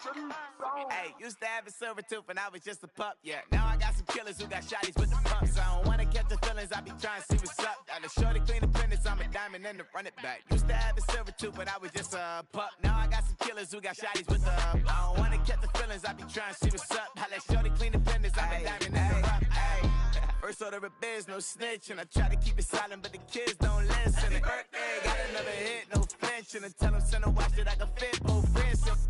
Hey, used to have a silver tooth when I was just a pup, yeah. Now I got some killers who got shotties with the pumps. I don't wanna catch the feelings, I be trying to see what's up. Got the shorty clean the pendants, I'm a diamond and to run it back. Used to have a silver tooth when I was just a pup. Now I got some killers who got shotties with the I don't wanna catch the feelings, I be trying to see what's up. I let shorty clean the pendants, I'm a diamond and to run it back. First order of biz, no snitch, and I try to keep it silent, but the kids don't listen. And birthday, got another hit, no flinch, and I tell them send a watch that I can fit both wrists.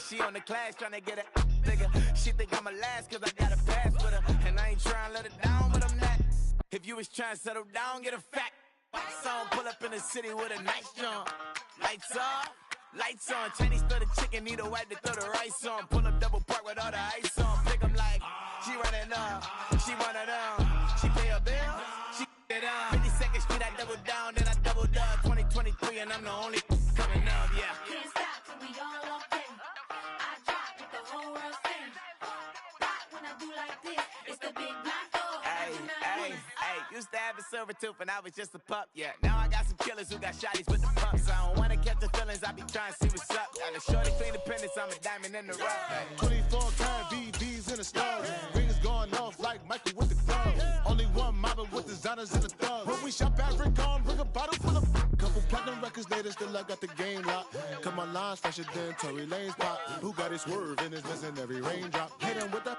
She on the class trying to get a nigga. She think I'm a last cause I got a pass with her, and I ain't trying to let her down, but I'm not. If you was trying to settle down, get a fat song, pull up in the city with a nice jump. Lights off, lights on. Chinese throw the chicken, need a wipe to throw the rice on. Pull up double park with all the ice on. Pick 'em like she running up, she one of them. She pay her bill, she it up. 52nd Street, I double down, then I doubled up. 2023, and I'm the only coming up, yeah. Can't stop till we all locked in. I drop with the whole world sing. Rock when I do like this, it's the big black dog. Hey, used to have a silver tooth when I was just a pup, yeah. Now I got some killers who got shotties with the pumps. I don't wanna catch the feelings, I be trying to see what's up. Got a shorty clean the pendants, I'm a diamond in the rough. 24 karat BDs in the stars. Rings going off like Michael with the glove. Only one mobbing with designers in the thugs. When we shop at Rick on, bring a bottle full of couple platinum records later, still I got the game locked. Come on, lines fresher than Tory Lane's pop. Who got his swerve and is missing every raindrop? Hit him with the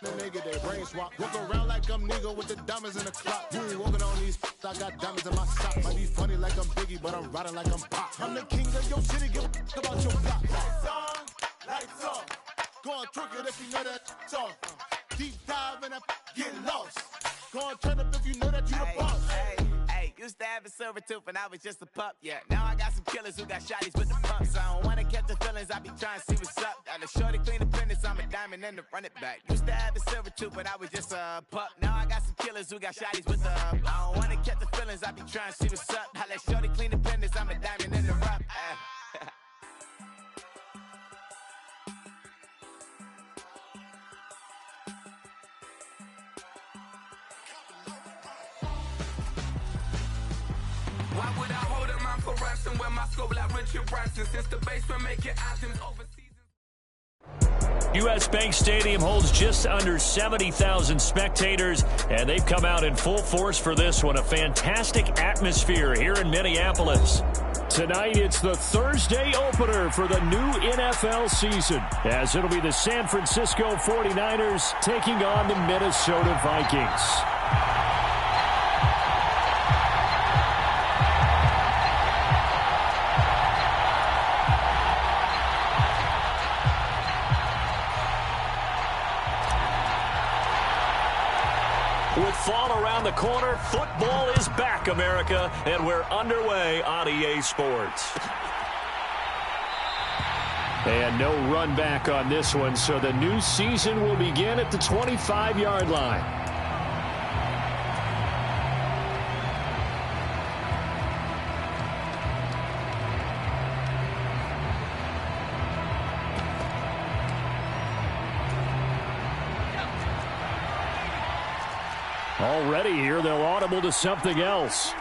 then they get their brain swap. Walk around like I'm nigga with the diamonds in the clock. You ain't walking on these, I got diamonds in my sock. Might be funny like I'm Biggie, but I'm riding like I'm Pop. I'm the king of your city, give a about your block. Lights on, lights off. Go on, twerk it if you know that off. Deep dive and get lost. Go on, turn up if you know that you the boss. Hey, used to have a silver tooth when I was just a pup, yeah. Now I got some killers who got shotties with the pumps. I don't wanna catch the feelings, I be trying to see what's up. Got a shorty clean the pendants, I'm a diamond and to run it back. Used to have a silver tooth when I was just a pup. Now I got some killers who got shotties with the I don't wanna catch the feelings, I be trying to see what's up. I let shorty clean the pendants, I'm a diamond and to run. Why would I hold him out for wrestling when my scope like Richard Branson? Since the basement making anthems overseas. U.S. Bank Stadium holds just under 70,000 spectators, and they've come out in full force for this one. A fantastic atmosphere here in Minneapolis. Tonight, it's the Thursday opener for the new NFL season, as it'll be the San Francisco 49ers taking on the Minnesota Vikings. With fall around the corner, football is back, America, and we're underway on EA Sports. And no run back on this one, so the new season will begin at the 25-yard line. Already here, they'll audible to something else.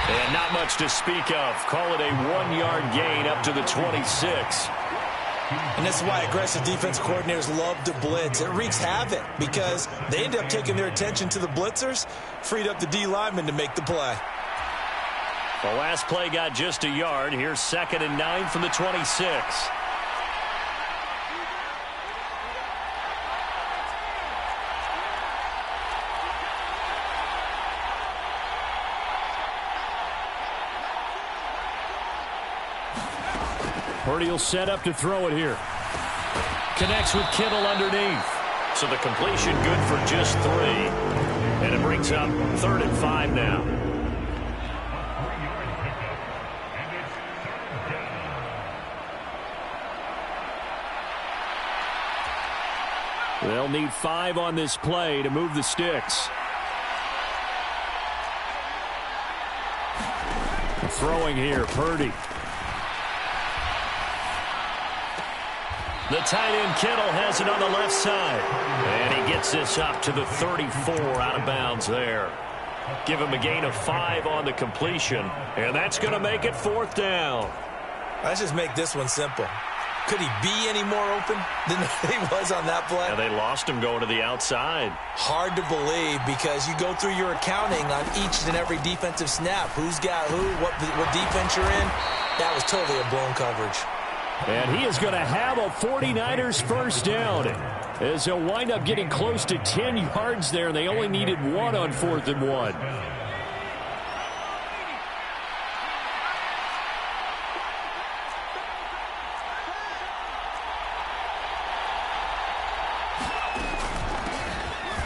And not much to speak of. Call it a 1-yard gain up to the 26. And this is why aggressive defense coordinators love to blitz. It wreaks havoc because they end up taking their attention to the blitzers, freed up the D lineman to make the play. The last play got just a yard. Here's 2nd and 9 from the 26. Purdy will set up to throw it here. Connects with Kittle underneath. So the completion good for just 3. And it brings up 3rd and 5 now. They'll need 5 on this play to move the sticks. Throwing here, Purdy. The tight end Kittle has it on the left side. And he gets this up to the 34 out of bounds there. Give him a gain of 5 on the completion, and that's going to make it 4th down. Let's just make this one simple. Could he be any more open than he was on that play? Yeah, they lost him going to the outside. Hard to believe because you go through your accounting on each and every defensive snap. Who's got who, what defense you're in. That was totally a blown coverage. And he is going to have a 49ers first down as he'll wind up getting close to 10 yards there, and they only needed 1 on 4th and 1.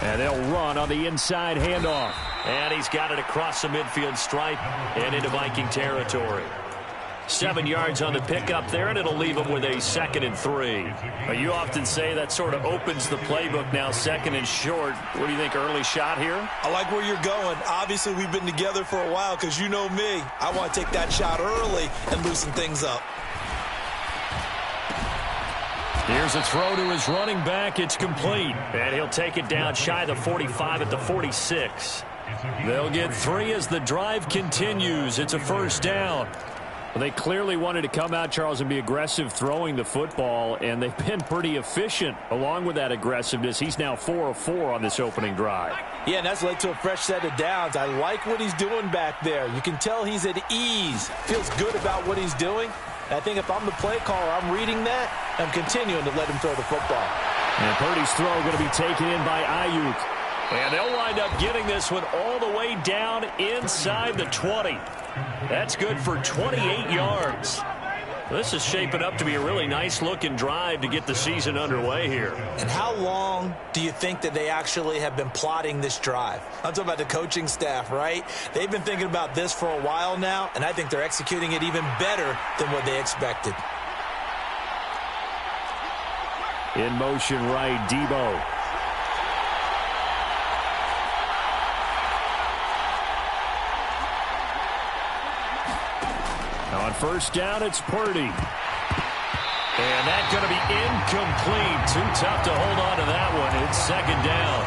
And they'll run on the inside handoff. And he's got it across the midfield stripe and into Viking territory. 7 yards on the pickup there, and it'll leave him with a 2nd and 3. But you often say that sort of opens the playbook now, 2nd and short. What do you think, early shot here? I like where you're going. Obviously, we've been together for a while because you know me. I want to take that shot early and loosen things up. Here's a throw to his running back. It's complete. And he'll take it down shy of the 45 at the 46. They'll get 3 as the drive continues. It's a first down. Well, they clearly wanted to come out, Charles, and be aggressive throwing the football, and they've been pretty efficient along with that aggressiveness. He's now 4 of 4 on this opening drive. Yeah, and that's led to a fresh set of downs. I like what he's doing back there. You can tell he's at ease. Feels good about what he's doing. And I think if I'm the play caller, I'm reading that, I'm continuing to let him throw the football. And Purdy's throw going to be taken in by Ayuk. And they'll wind up getting this one all the way down inside the 20. That's good for 28 yards. This is shaping up to be a really nice-looking drive to get the season underway here. And how long do you think that they actually have been plotting this drive? I'm talking about the coaching staff, right? They've been thinking about this for a while now, and I think they're executing it even better than what they expected. In motion right, Debo. On first down, it's Purdy. And that's going to be incomplete. Too tough to hold on to that one. It's 2nd down.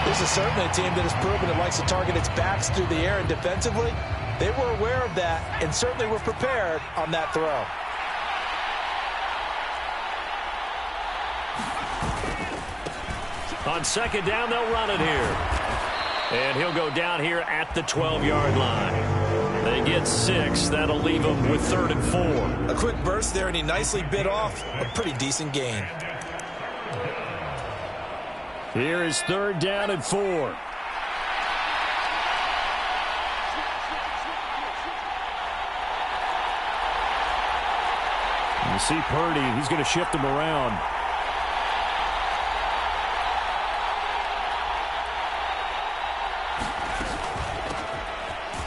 This is certainly a team that has proven it likes to target its backs through the air and defensively. They were aware of that and certainly were prepared on that throw. On 2nd down, they'll run it here. And he'll go down here at the 12-yard line. They get 6. That'll leave them with 3rd and 4. A quick burst there, and he nicely bit off a pretty decent gain. Here is 3rd down and 4. You see Purdy. He's going to shift him around.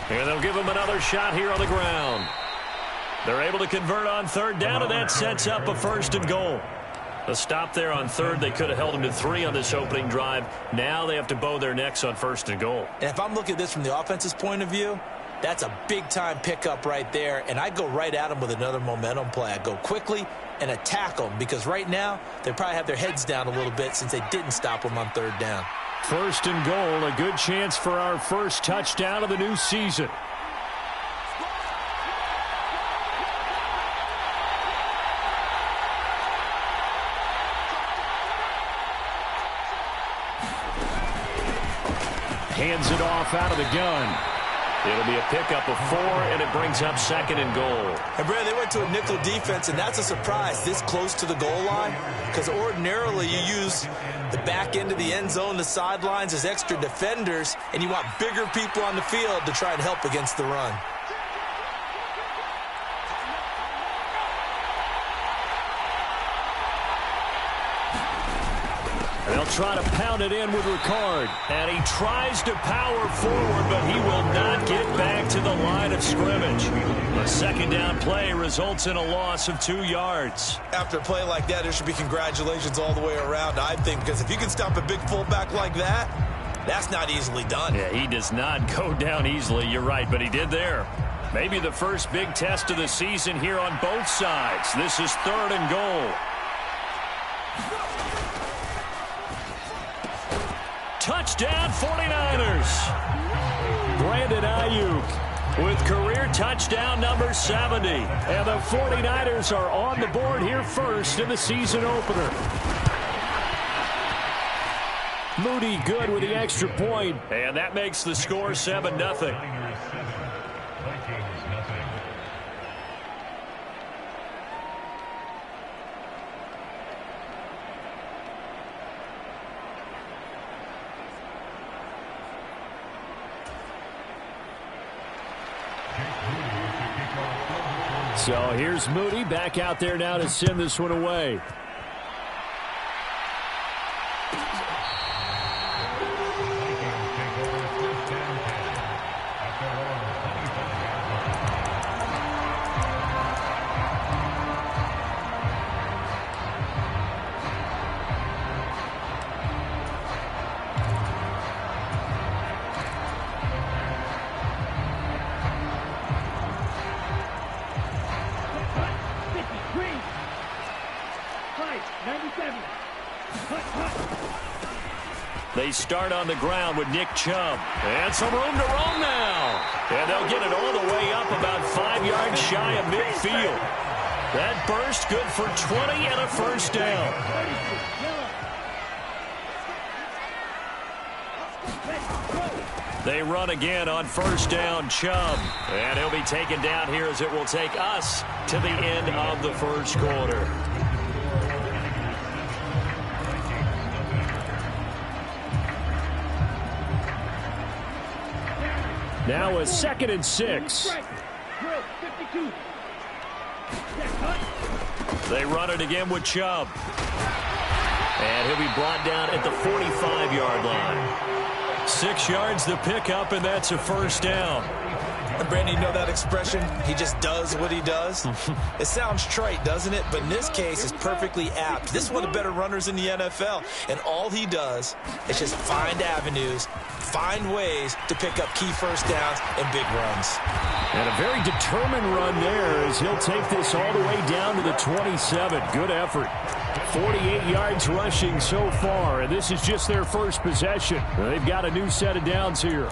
And they'll give him another shot here on the ground. They're able to convert on 3rd down, and that sets up a 1st and goal. A stop there on 3rd. They could have held him to 3 on this opening drive. Now they have to bow their necks on 1st and goal. And if I'm looking at this from the offense's point of view, that's a big-time pickup right there, and I go right at them with another momentum play. I go quickly and attack them because right now they probably have their heads down a little bit since they didn't stop them on 3rd down. 1st and goal, a good chance for our first touchdown of the new season. Hands it off out of the gun. It'll be a pickup of 4, and it brings up 2nd and goal. And, Brad, they went to a nickel defense, and that's a surprise this close to the goal line because ordinarily you use the back end of the end zone, the sidelines as extra defenders, and you want bigger people on the field to try and help against the run. They'll try to pound it in with Ricard. And he tries to power forward, but he will not get back to the line of scrimmage. A 2nd down play results in a loss of 2 yards. After a play like that, there should be congratulations all the way around, I think, because if you can stop a big fullback like that, that's not easily done. Yeah, he does not go down easily. You're right, but he did there. Maybe the first big test of the season here on both sides. This is 3rd and goal. Touchdown, 49ers. Brandon Ayuk with career touchdown number 70. And the 49ers are on the board here first in the season opener. Moody good with the extra point. And that makes the score 7-0. So here's Moody back out there now to send this one away. They start on the ground with Nick Chubb. And some room to roam now. And they'll get it all the way up about 5 yards shy of midfield. That burst good for 20 and a first down. They run again on first down, Chubb. And he'll be taken down here as it will take us to the end of the first quarter. Now a 2nd and 6. They run it again with Chubb. And he'll be brought down at the 45-yard line. 6 yards the pickup, and that's a first down. And Brandon, you know that expression? He just does what he does. It sounds trite, doesn't it? But in this case, it's perfectly apt. This is one of the better runners in the NFL. And all he does is just find avenues, find ways to pick up key first downs and big runs. And a very determined run there as he'll take this all the way down to the 27. Good effort. 48 yards rushing so far, and this is just their first possession. They've got a new set of downs here.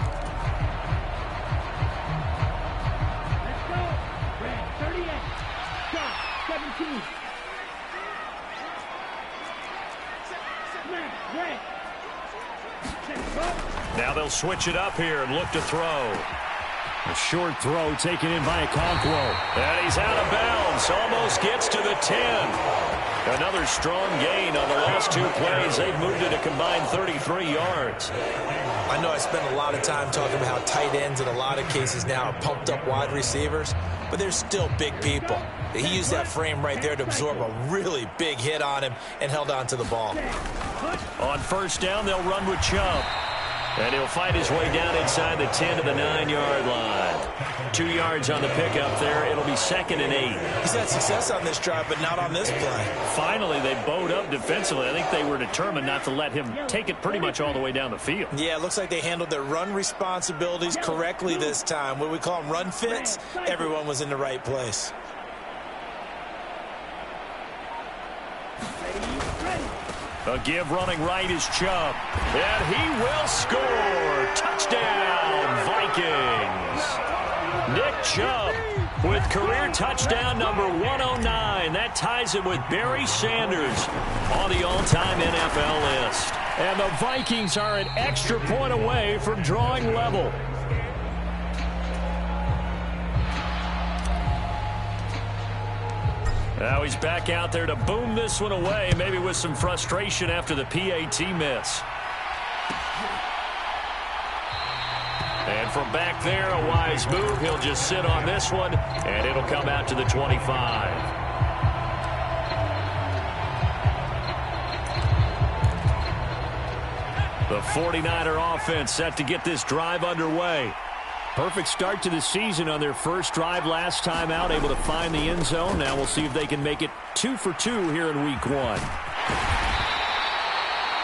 Now they'll switch it up here and look to throw. A short throw taken in by Okonkwo. And he's out of bounds. Almost gets to the 10. Another strong gain on the last 2 plays. They've moved it a combined 33 yards. I know I spent a lot of time talking about how tight ends in a lot of cases now are pumped up wide receivers, but they're still big people. He used that frame right there to absorb a really big hit on him and held on to the ball. On first down, they'll run with Chubb. And he'll fight his way down inside the 10 to the 9-yard line. 2 yards on the pickup there. It'll be 2nd and 8. He's had success on this drive, but not on this play. Finally, they bowed up defensively. I think they were determined not to let him take it pretty much all the way down the field. Yeah, it looks like they handled their run responsibilities correctly this time. What we call them run fits, everyone was in the right place. A give running right is Chubb. And he will score. Touchdown, Vikings. Nick Chubb with career touchdown number 109. That ties him with Barry Sanders on the all-time NFL list. And the Vikings are an extra point away from drawing level. Now he's back out there to boom this one away, maybe with some frustration after the PAT miss. And from back there, a wise move. He'll just sit on this one, and it'll come out to the 25. The 49er offense set to get this drive underway. Perfect start to the season on their first drive last time out, able to find the end zone. Now we'll see if they can make it 2 for 2 here in week 1.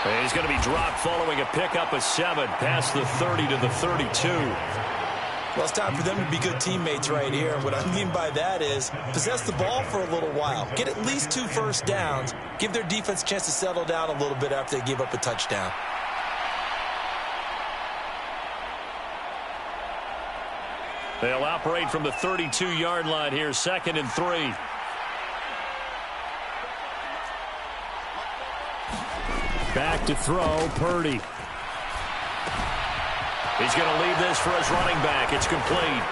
And he's going to be dropped following a pickup of 7 past the 30 to the 32. Well, it's time for them to be good teammates right here. And what I mean by that is possess the ball for a little while. Get at least 2 first downs. Give their defense a chance to settle down a little bit after they give up a touchdown. They'll operate from the 32-yard line here, 2nd and 3. Back to throw, Purdy. He's going to leave this for his running back. It's complete.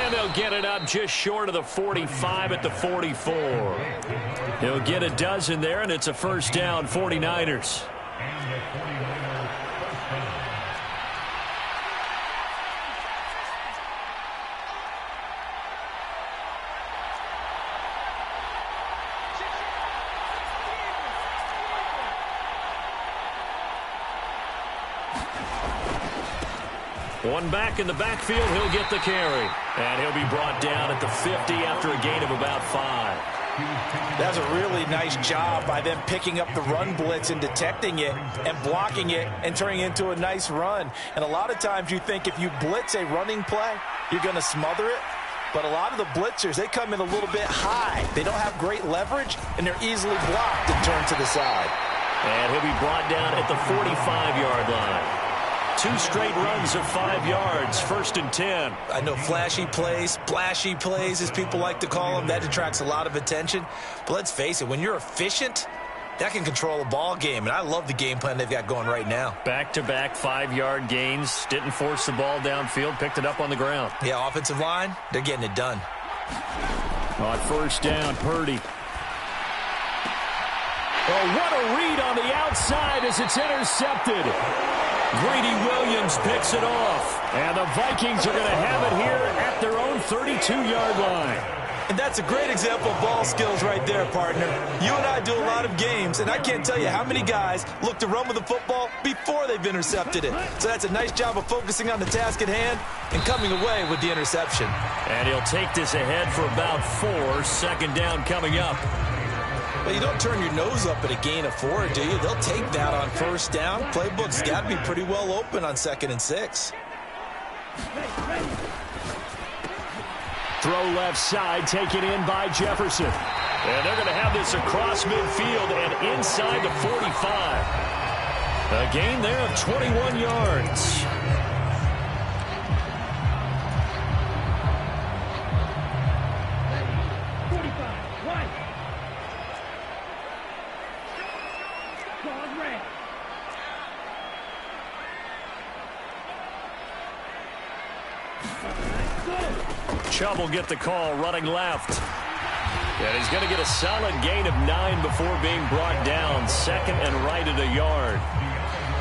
And they'll get it up just short of the 45 at the 44. He'll get a dozen there, and it's a first down, 49ers. One back in the backfield, he'll get the carry. And he'll be brought down at the 50 after a gain of about 5. That's a really nice job by them picking up the run blitz and detecting it and blocking it and turning it into a nice run. And a lot of times you think if you blitz a running play, you're going to smother it. But a lot of the blitzers, they come in a little bit high. They don't have great leverage, and they're easily blocked and turned to the side. And he'll be brought down at the 45-yard line. 2 straight runs of 5 yards, 1st and 10. I know flashy plays, splashy plays, as people like to call them, that attracts a lot of attention. But let's face it, when you're efficient, that can control a ball game. And I love the game plan they've got going right now. Back-to-back 5-yard gains. Didn't force the ball downfield, picked it up on the ground. Yeah, offensive line, they're getting it done. On first down, Purdy. Oh, what a read on the outside as it's intercepted. Greedy Williams picks it off. And the Vikings are going to have it here at their own 32-yard line. And that's a great example of ball skills right there, partner. You and I do a lot of games, and I can't tell you how many guys look to run with the football before they've intercepted it. So that's a nice job of focusing on the task at hand and coming away with the interception. And he'll take this ahead for about 4. 2nd down coming up. Well, you don't turn your nose up at a gain of 4, do you? They'll take that on first down. Playbook's got to be pretty well open on 2nd and 6. Throw left side, taken in by Jefferson. And they're going to have this across midfield and inside the 45. A gain there of 21 yards. Chubb will get the call running left. And he's going to get a solid gain of 9 before being brought down. 2nd and right at a yard.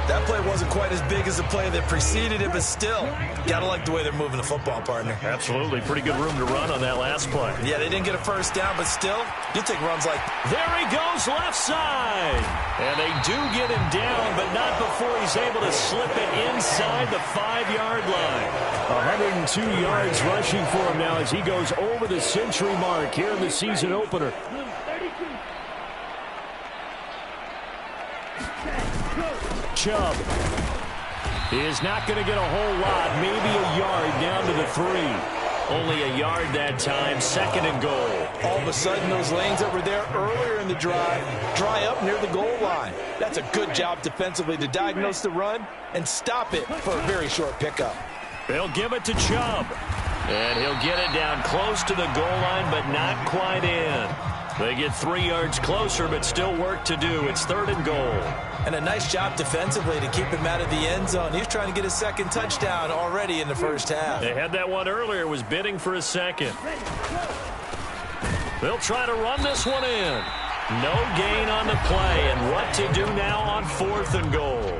That play wasn't quite as big as the play that preceded it, but still, gotta like the way they're moving the football, partner. Absolutely. Pretty good room to run on that last play. Yeah, they didn't get a first down, but still, you take runs like... There he goes, left side. And they do get him down, but not before he's able to slip it inside the 5-yard line. 102 yards rushing for him now as he goes over the century mark here in the season opener. Chubb is not going to get a whole lot, maybe a yard down to the 3. Only a yard that time, 2nd and goal. All of a sudden, those lanes that were there earlier in the drive dry up near the goal line. That's a good job defensively to diagnose the run and stop it for a very short pickup. They'll give it to Chubb. And he'll get it down close to the goal line, but not quite in. They get 3 yards closer, but still work to do. It's 3rd and goal. And a nice job defensively to keep him out of the end zone. He's trying to get his 2nd touchdown already in the first half. They had that one earlier, was bidding for a 2nd. They'll try to run this one in. No gain on the play, and what to do now on 4th and goal.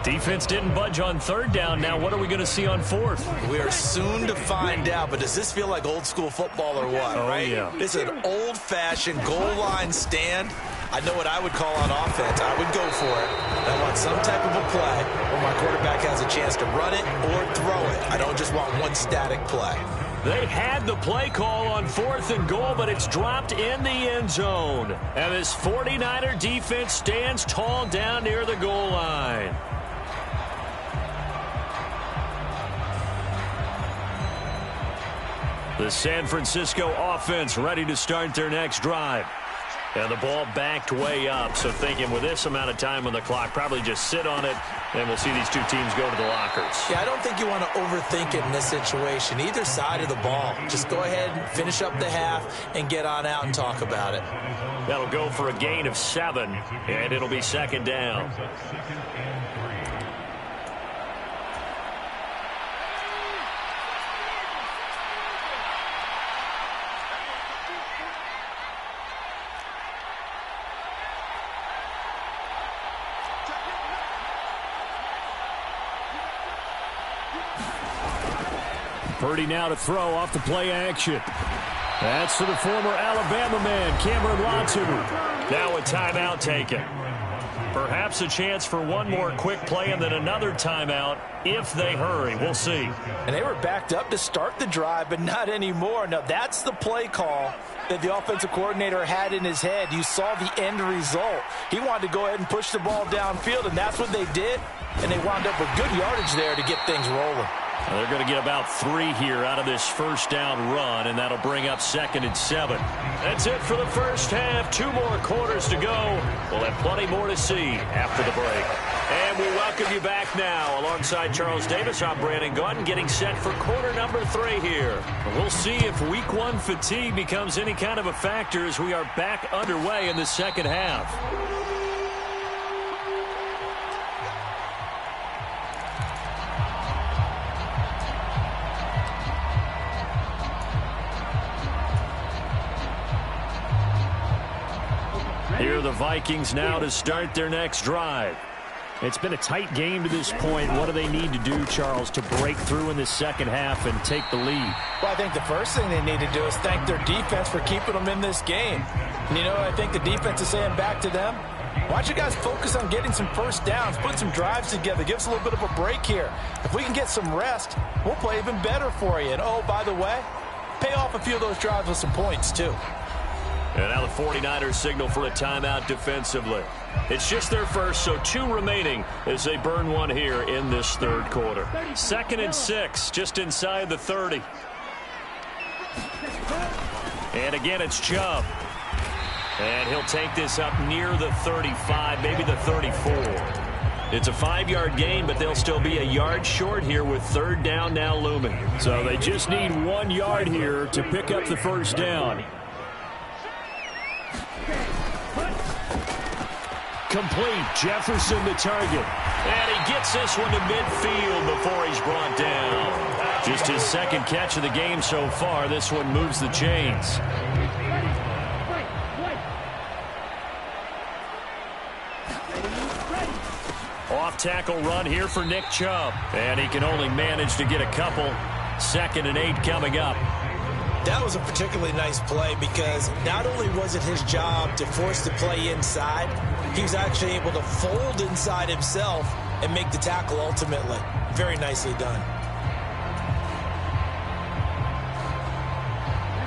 Defense didn't budge on 3rd down. Now what are we going to see on 4th? We are soon to find out, but does this feel like old school football or what? Oh, right? Yeah. It's an old-fashioned goal line stand. I know what I would call on offense. I would go for it. I want some type of a play where my quarterback has a chance to run it or throw it. I don't just want one static play. They had the play call on 4th and goal, but it's dropped in the end zone. And this 49er defense stands tall down near the goal line. The San Francisco offense ready to start their next drive. And the ball backed way up, so thinking with this amount of time on the clock, probably just sit on it, and we'll see these two teams go to the lockers. Yeah, I don't think you want to overthink it in this situation. Either side of the ball. Just go ahead and finish up the half and get on out and talk about it. That'll go for a gain of 7, and it'll be second down. Purdy now to throw off the play action. That's to the former Alabama man, Cameron Latu. Now a timeout taken. Perhaps a chance for one more quick play and then another timeout if they hurry. We'll see. And they were backed up to start the drive, but not anymore. Now, that's the play call that the offensive coordinator had in his head. You saw the end result. He wanted to go ahead and push the ball downfield, and that's what they did. And they wound up with good yardage there to get things rolling. Well, they're going to get about 3 here out of this first down run, and that'll bring up 2nd and 7. That's it for the first half. 2 more quarters to go. We'll have plenty more to see after the break. And we welcome you back now. Alongside Charles Davis, I'm Brandon Gunn, getting set for quarter number 3 here. We'll see if week 1 fatigue becomes any kind of a factor as we are back underway in the second half. Here are the Vikings now to start their next drive. It's been a tight game to this point. What do they need to do, Charles, to break through in the second half and take the lead? Well, I think the first thing they need to do is thank their defense for keeping them in this game. And, you know, I think the defense is saying back to them, why don't you guys focus on getting some first downs, put some drives together, give us a little bit of a break here. If we can get some rest, we'll play even better for you. And, oh, by the way, pay off a few of those drives with some points, too. And now the 49ers signal for a timeout defensively. It's just their first, so 2 remaining as they burn one here in this third quarter. 2nd and 6, just inside the 30. And again, it's Chubb. And he'll take this up near the 35, maybe the 34. It's a 5-yard gain, but they'll still be a yard short here with 3rd down now looming. So they just need 1 yard here to pick up the first down. Complete. Jefferson the target. And he gets this one to midfield before he's brought down. Just his 2nd catch of the game so far. This one moves the chains. Off-tackle run here for Nick Chubb. And he can only manage to get a couple. 2nd and 8 coming up. That was a particularly nice play because not only was it his job to force the play inside, he was actually able to fold inside himself and make the tackle ultimately. Very nicely done.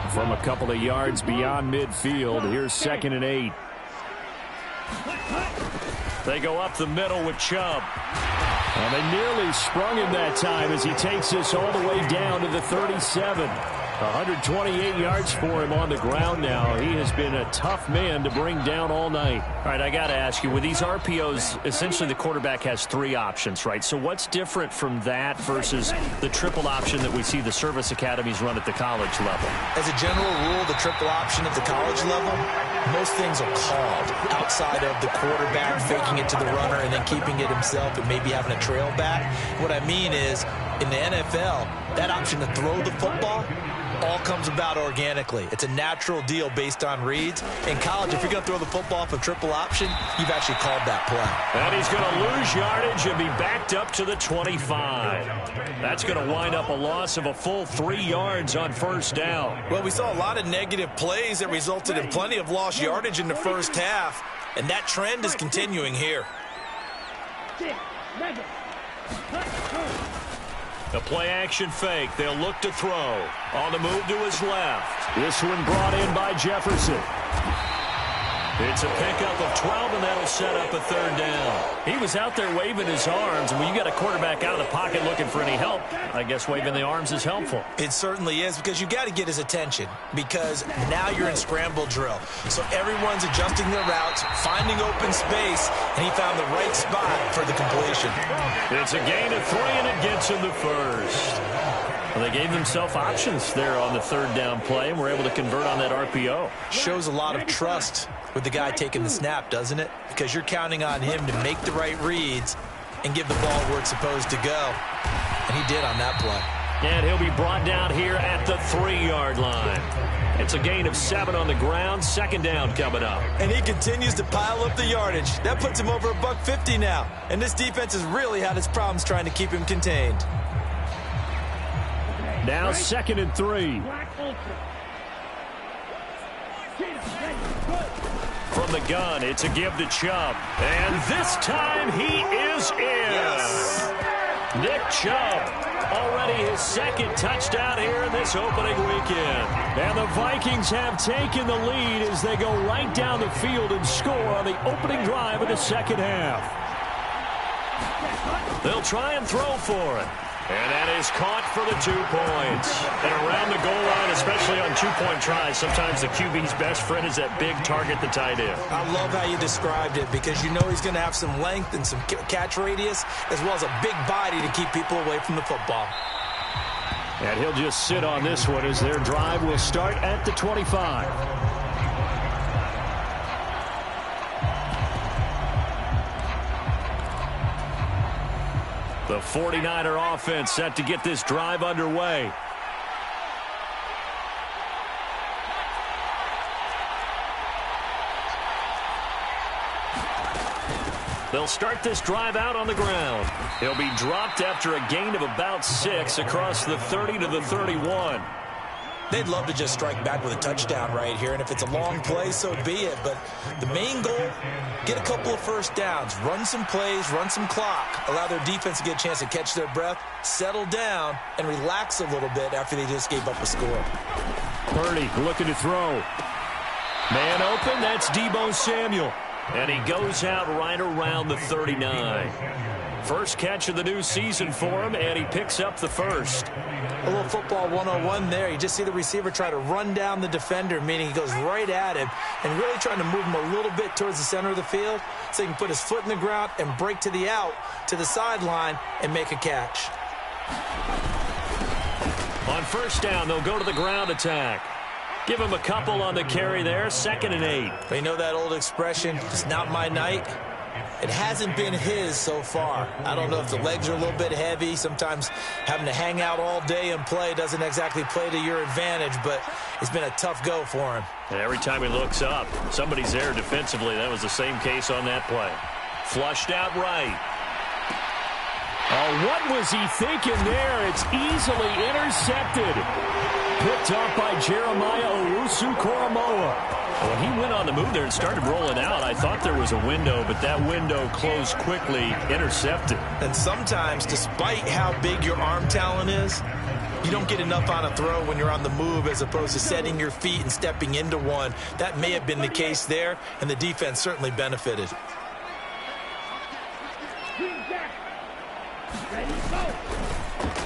From a couple of yards beyond midfield, here's 2nd and 8. They go up the middle with Chubb. And they nearly sprung him that time as he takes this all the way down to the 37. 128 yards for him on the ground now. He has been a tough man to bring down all night. All right, I got to ask you, with these RPOs, essentially the quarterback has 3 options, right? So what's different from that versus the triple option that we see the service academies run at the college level? As a general rule, the triple option at the college level, most things are called outside of the quarterback faking it to the runner and then keeping it himself and maybe having a trail back. What I mean is, in the NFL, that option to throw the football all comes about organically. It's a natural deal based on reads. In college, if you're going to throw the football off a triple option, you've actually called that play. And he's going to lose yardage and be backed up to the 25. That's going to wind up a loss of a full 3 yards on 1st down. Well, we saw a lot of negative plays that resulted in plenty of lost yardage in the first half, and that trend is continuing here. The play-action fake. They'll look to throw. On the move to his left. This one brought in by Jefferson. It's a pickup of 12, and that'll set up a third down. He was out there waving his arms, and when you got a quarterback out of the pocket looking for any help, I guess waving the arms is helpful. It certainly is, because you got to get his attention, because now you're in scramble drill. So everyone's adjusting their routes, finding open space, and he found the right spot for the completion. It's a gain of 3, and it gets him the first. Well, they gave themselves options there on the third down play, and were able to convert on that RPO. Shows a lot of trust with the guy taking the snap, doesn't it? Because you're counting on him to make the right reads and give the ball where it's supposed to go. And he did on that play. And he'll be brought down here at the 3-yard line. It's a gain of 7 on the ground. Second down coming up. And he continues to pile up the yardage. That puts him over $150 now. And this defense has really had its problems trying to keep him contained. Now 2nd and 3. From the gun, it's a give to Chubb. And this time he is in. Yes. Nick Chubb, already his 2nd touchdown here in this opening weekend. And the Vikings have taken the lead as they go right down the field and score on the opening drive of the second half. They'll try and throw for it. And that is caught for the 2 points. And around the goal line, especially on 2-point tries, sometimes the QB's best friend is that big target, the tight end. I love how you described it, because you know he's going to have some length and some catch radius, as well as a big body to keep people away from the football. And he'll just sit on this one as their drive will start at the 25. The 49er offense set to get this drive underway. They'll start this drive out on the ground. He'll be dropped after a gain of about 6 across the 30 to the 31. They'd love to just strike back with a touchdown right here, and if it's a long play, so be it. But the main goal, get a couple of first downs, run some plays, run some clock, allow their defense to get a chance to catch their breath, settle down, and relax a little bit after they just gave up a score. Purdy looking to throw. Man open, that's Deebo Samuel. And he goes out right around the 39. First catch of the new season for him, and he picks up the first. A little football 101 there. You just see the receiver try to run down the defender, meaning he goes right at him and really trying to move him a little bit towards the center of the field so he can put his foot in the ground and break to the out, to the sideline, and make a catch. On first down, they'll go to the ground attack. Give him a couple on the carry there, 2nd and 8. But you know that old expression, it's not my night? It hasn't been his so far. I don't know if the legs are a little bit heavy. Sometimes having to hang out all day and play doesn't exactly play to your advantage, but it's been a tough go for him. And every time he looks up, somebody's there defensively. That was the same case on that play. Flushed out right. Oh, what was he thinking there? It's easily intercepted. Picked up by Jeremiah Owusu-Koramoah. When he went on the move there and started rolling out, I thought there was a window, but that window closed quickly, intercepted. And sometimes, despite how big your arm talent is, you don't get enough on a throw when you're on the move as opposed to setting your feet and stepping into one. That may have been the case there, and the defense certainly benefited.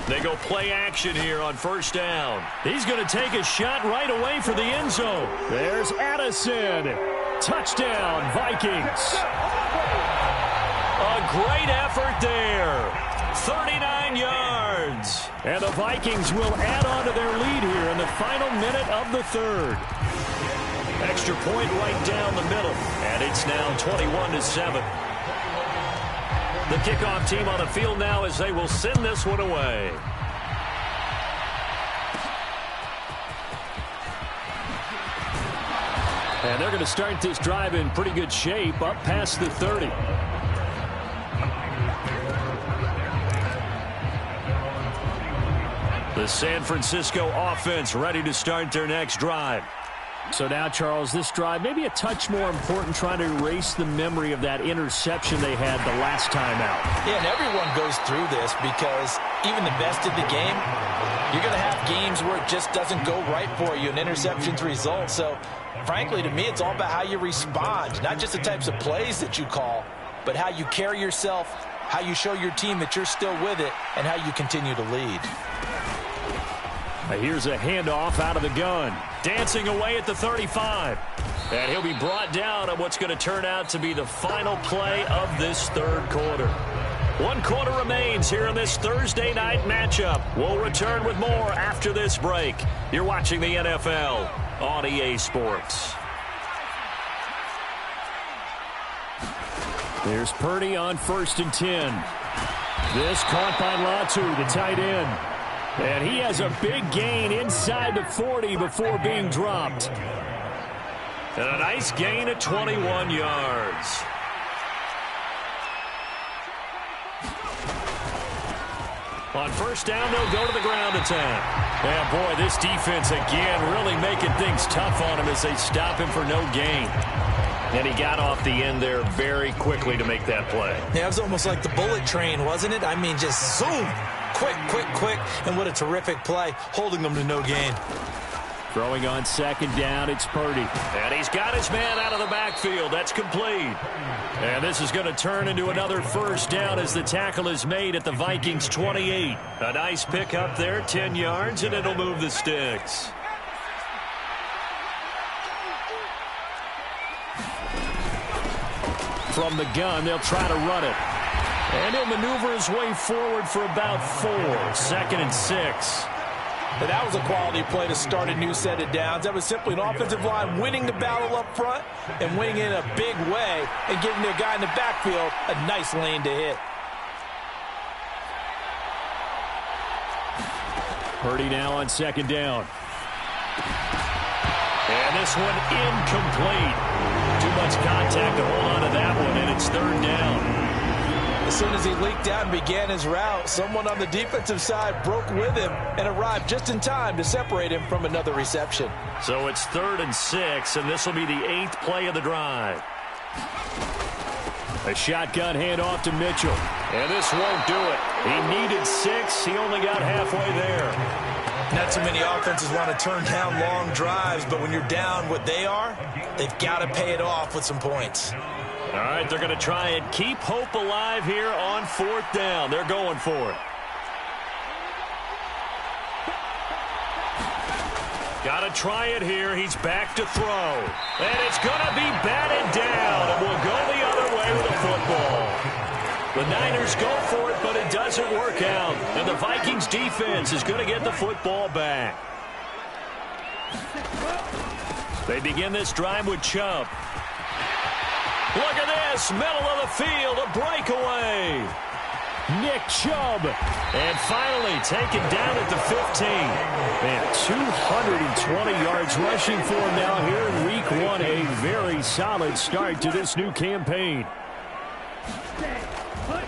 They go play action here on first down. He's going to take a shot right away for the end zone. There's Addison. Touchdown, Vikings. A great effort there. 39 yards. And the Vikings will add on to their lead here in the final minute of the third. Extra point right down the middle. And it's now 21-7. The kickoff team on the field now as they will send this one away. And they're going to start this drive in pretty good shape up past the 30. The San Francisco offense ready to start their next drive. So now, Charles, this drive maybe a touch more important, trying to erase the memory of that interception they had the last time out. Yeah, and everyone goes through this because even the best in the game, you're going to have games where it just doesn't go right for you, and interceptions result. So, frankly, to me, it's all about how you respond, not just the types of plays that you call, but how you carry yourself, how you show your team that you're still with it, and how you continue to lead. Here's a handoff out of the gun. Dancing away at the 35. And he'll be brought down on what's going to turn out to be the final play of this third quarter. 1 quarter remains here in this Thursday night matchup. We'll return with more after this break. You're watching the NFL on EA Sports. There's Purdy on 1st and 10. This caught by Latu, the tight end. And he has a big gain inside the 40 before being dropped. And a nice gain of 21 yards. On 1st down, they'll go to the ground attack. Yeah, boy, this defense again really making things tough on him as they stop him for no gain. And he got off the end there very quickly to make that play. Yeah, it was almost like the bullet train, wasn't it? I mean, just zoom. Quick, quick, quick. And what a terrific play, holding them to no gain. Throwing on 2nd down, it's Purdy. And he's got his man out of the backfield. That's complete. And this is going to turn into another 1st down as the tackle is made at the Vikings 28. A nice pick up there, 10 yards, and it'll move the sticks. From the gun, they'll try to run it. And he'll maneuver his way forward for about 4. 2nd and 6. And that was a quality play to start a new set of downs. That was simply an offensive line winning the battle up front and winning in a big way and giving their guy in the backfield a nice lane to hit. Purdy now on 2nd down. And this one incomplete. Too much contact to hold on to that one, and it's 3rd down. As soon as he leaked out and began his route, someone on the defensive side broke with him and arrived just in time to separate him from another reception. So it's 3rd and 6, and this will be the 8th play of the drive. A shotgun handoff to Mitchell. And this won't do it. He needed 6. He only got halfway there. Not too many offenses want to turn down long drives, but when you're down what they are, they've got to pay it off with some points. All right, they're going to try and keep hope alive here on 4th down. They're going for it. Got to try it here. He's back to throw. And it's going to be batted down. And we'll go the other way with the football. The Niners go for it, but it doesn't work out. And the Vikings defense is going to get the football back. They begin this drive with Chubb. Look at this, middle of the field, a breakaway. Nick Chubb. And finally taken down at the 15. Man, 220 yards rushing for him now here in week 1. A very solid start to this new campaign.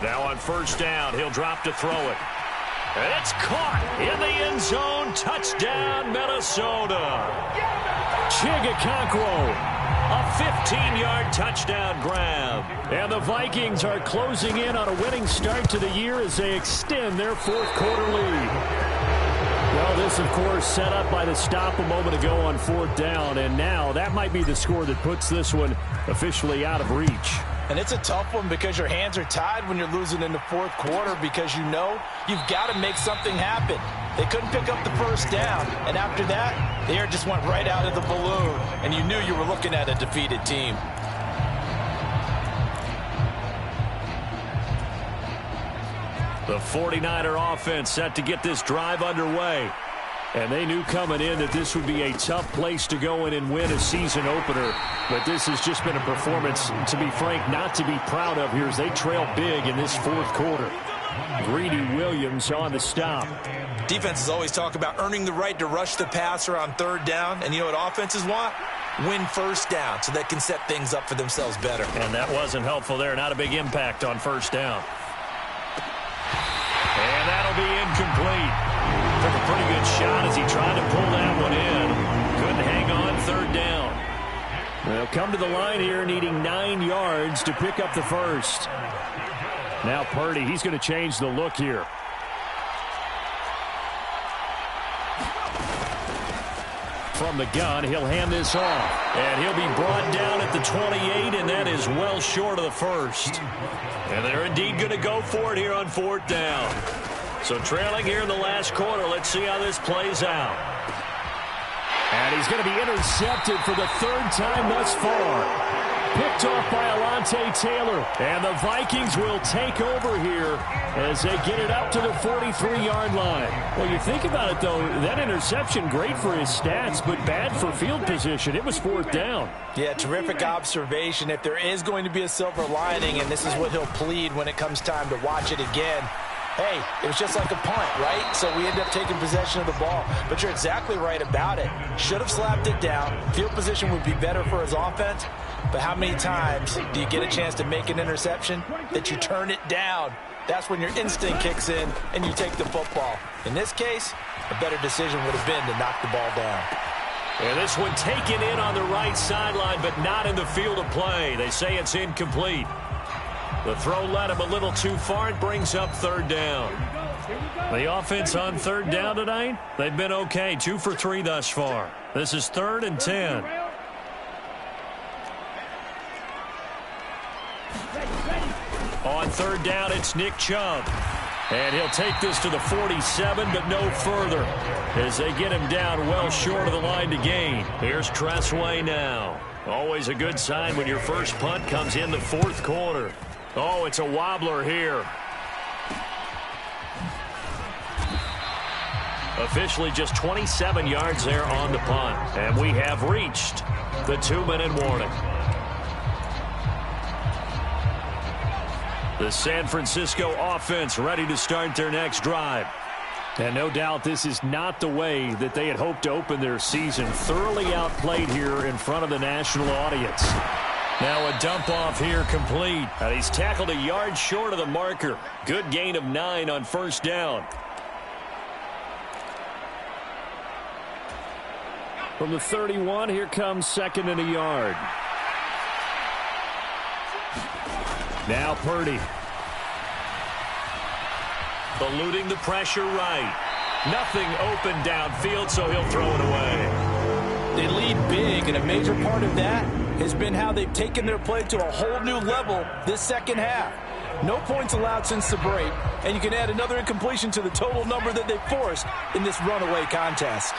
Now on 1st down, he'll drop to throw it. And it's caught in the end zone. Touchdown, Minnesota. Chigakonkwo. A 15-yard touchdown grab. And the Vikings are closing in on a winning start to the year as they extend their 4th quarter lead. Well, this, of course, set up by the stop a moment ago on 4th down. And now that might be the score that puts this one officially out of reach. And it's a tough one because your hands are tied when you're losing in the 4th quarter because you know you've got to make something happen. They couldn't pick up the 1st down, and after that, the air just went right out of the balloon, and you knew you were looking at a defeated team. The 49er offense set to get this drive underway. And they knew coming in that this would be a tough place to go in and win a season opener. But this has just been a performance, to be frank, not to be proud of here as they trail big in this 4th quarter. Greedy Williams on the stop. Defenses always talk about earning the right to rush the passer on 3rd down. And you know what offenses want? Win 1st down so they can set things up for themselves better. And that wasn't helpful there. Not a big impact on 1st down. And that'll be incomplete. Took a pretty good shot as he tried to pull that one in. Couldn't hang on 3rd down. They'll come to the line here needing 9 yards to pick up the first. Now Purdy, he's going to change the look here. From the gun, he'll hand this off. And he'll be brought down at the 28, and that is well short of the first. And they're indeed going to go for it here on 4th down. So trailing here in the last quarter, let's see how this plays out. And he's going to be intercepted for the 3rd time thus far. Picked off by Alontae Taylor. And the Vikings will take over here as they get it up to the 43-yard line. Well, you think about it, though, that interception, great for his stats, but bad for field position. It was 4th down. Yeah, terrific observation. If there is going to be a silver lining, and this is what he'll plead when it comes time to watch it again, hey, it was just like a punt, right? So we end up taking possession of the ball. But you're exactly right about it. Should have slapped it down. Field position would be better for his offense. But how many times do you get a chance to make an interception that you turn it down? That's when your instinct kicks in and you take the football. In this case, a better decision would have been to knock the ball down. And this one taken in on the right sideline, but not in the field of play. They say it's incomplete. The throw led him a little too far. It brings up 3rd down. The offense on 3rd down tonight, they've been okay. 2 for 3 thus far. This is 3rd and 10. On 3rd down, it's Nick Chubb. And he'll take this to the 47, but no further as they get him down well short of the line to gain. Here's Tressway now. Always a good sign when your first punt comes in the 4th quarter. Oh, it's a wobbler here. Officially just 27 yards there on the punt. And we have reached the 2-minute warning. The San Francisco offense ready to start their next drive. And no doubt this is not the way that they had hoped to open their season. Thoroughly outplayed here in front of the national audience. Now a dump off here complete. And he's tackled a yard short of the marker. Good gain of 9 on 1st down. From the 31, here comes 2nd and a yard. Now Purdy. Eluding the pressure right. Nothing open downfield, so he'll throw it away. They lead big, and a major part of that has been how they've taken their play to a whole new level this second half. No points allowed since the break, and you can add another incompletion to the total number that they forced in this runaway contest.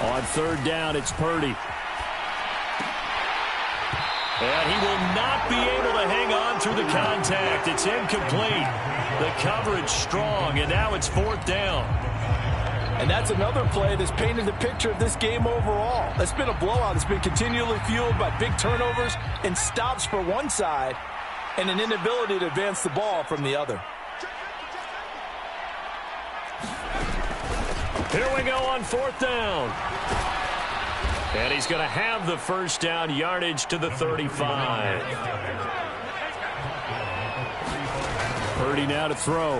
On 3rd down, it's Purdy. And he will not be able to hang on through the contact. It's incomplete. The coverage strong, and now it's 4th down. And that's another play that's painted the picture of this game overall. It's been a blowout. It's been continually fueled by big turnovers and stops for one side and an inability to advance the ball from the other. Here we go on 4th down. And he's going to have the 1st down, yardage to the 35. Purdy now to throw.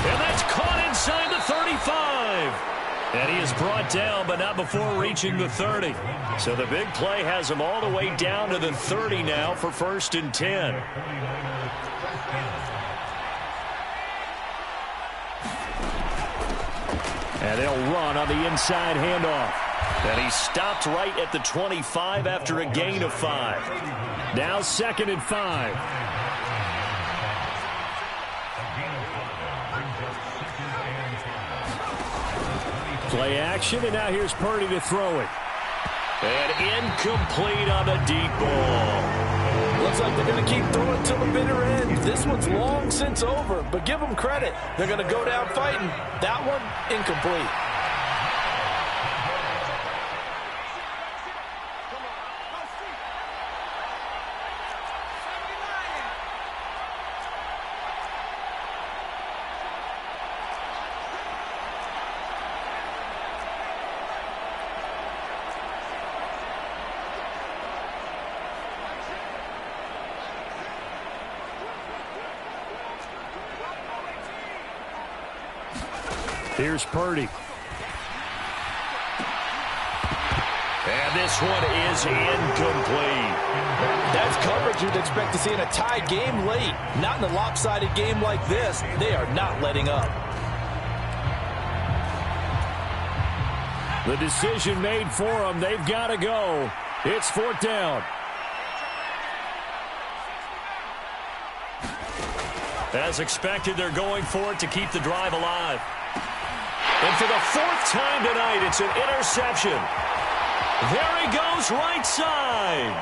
And that's caught inside the 35. And he is brought down, but not before reaching the 30. So the big play has him all the way down to the 30 now for 1st and 10. And they'll run on the inside handoff. And he stopped right at the 25 after a gain of 5. Now 2nd and 5. Play action, and now here's Purdy to throw it. And incomplete on the deep ball. Looks like they're going to keep throwing till the bitter end. This one's long since over, but give them credit. They're going to go down fighting. That one, incomplete. Here's Purdy. And this one is incomplete. That's coverage you'd expect to see in a tie game late. Not in a lopsided game like this. They are not letting up. The decision made for them. They've got to go. It's 4th down. As expected, they're going for it to keep the drive alive. And for the 4th time tonight, it's an interception. There he goes, right side.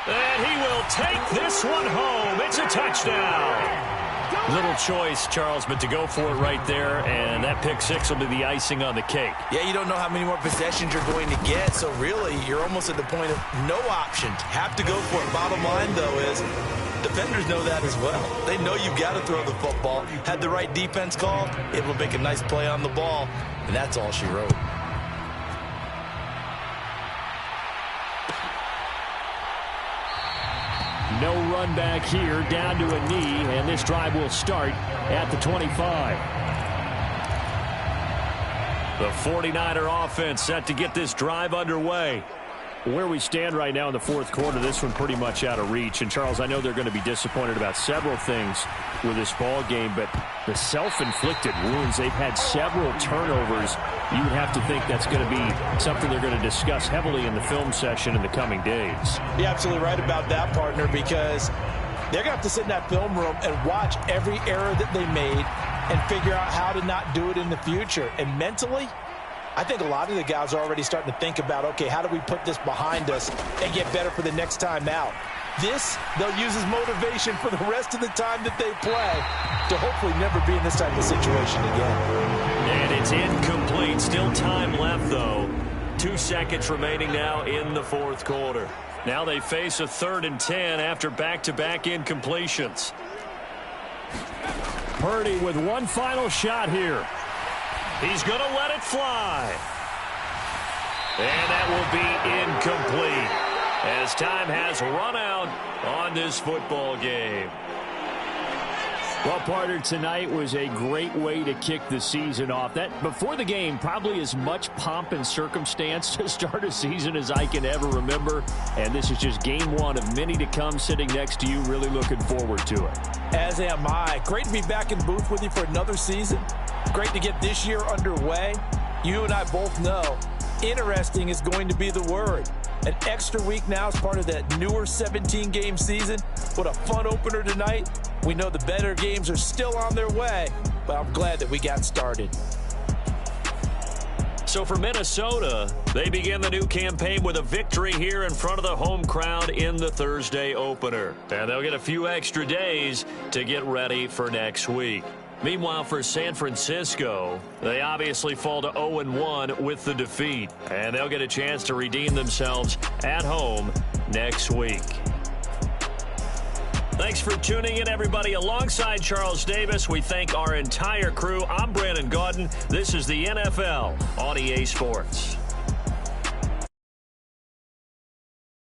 And he will take this one home. It's a touchdown. Little choice, Charles, but to go for it right there, and that pick six will be the icing on the cake. Yeah, you don't know how many more possessions you're going to get, so really you're almost at the point of no options. Have to go for it. Bottom line, though, is defenders know that as well. They know you've got to throw the football. Had the right defense call, able to make a nice play on the ball, and that's all she wrote. No run back here, down to a knee, and this drive will start at the 25. The 49er offense set to get this drive underway. Where we stand right now in the 4th quarter, this one pretty much out of reach. And, Charles, I know they're going to be disappointed about several things with this ball game, but the self-inflicted wounds, they've had several turnovers. You would have to think that's going to be something they're going to discuss heavily in the film session in the coming days. You're absolutely right about that, partner, because they're going to have to sit in that film room and watch every error that they made and figure out how to not do it in the future. And mentally, I think a lot of the guys are already starting to think about, okay, how do we put this behind us and get better for the next time out? This, they'll use as motivation for the rest of the time that they play to hopefully never be in this type of situation again. And it's incomplete. Still time left, though. 2 seconds remaining now in the 4th quarter. Now they face a 3rd and 10 after back-to-back incompletions. Purdy with one final shot here. He's going to let it fly. And that will be incomplete as time has run out on this football game. Well, partner, tonight was a great way to kick the season off. That before the game, probably as much pomp and circumstance to start a season as I can ever remember. And this is just game 1 of many to come. Sitting next to you, really looking forward to it. As am I. Great to be back in the booth with you for another season. Great to get this year underway. You and I both know interesting is going to be the word. An extra week now as part of that newer 17-game season. What a fun opener tonight. We know the better games are still on their way, but I'm glad that we got started. So for Minnesota, they begin the new campaign with a victory here in front of the home crowd in the Thursday opener. And they'll get a few extra days to get ready for next week. Meanwhile, for San Francisco, they obviously fall to 0-1 with the defeat. And they'll get a chance to redeem themselves at home next week. Thanks for tuning in, everybody. Alongside Charles Davis, we thank our entire crew. I'm Brandon Gaudin. This is the NFL on EA Sports.